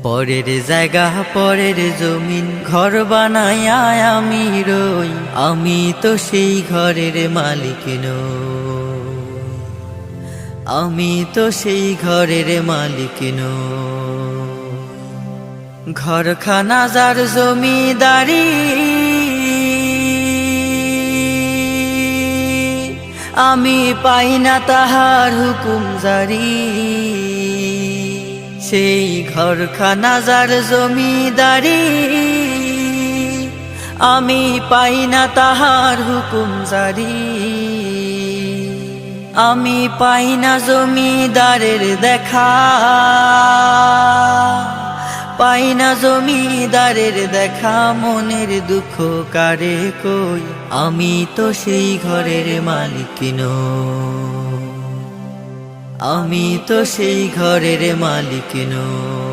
পরের জায়গা পরের জমিন ঘর বানায়া আমি রই, আমি তো সেই ঘরের মালিক নই, আমি তো সেই ঘরের মালিক নই। ঘরখানা যার জমিদারি, আমি পাই না তাহার হুকুম জারি। সেই ঘরখানা যার জমিদারি, আমি পাই না তাহার হুকুম জারি। আমি পাই না জমিদারের দেখা, পাই না জমিদারের দেখা। মনের দুঃখ কারে কই, আমি তো সেই ঘরের মালিক নই, আমি তো সেই ঘরের মালিক নই।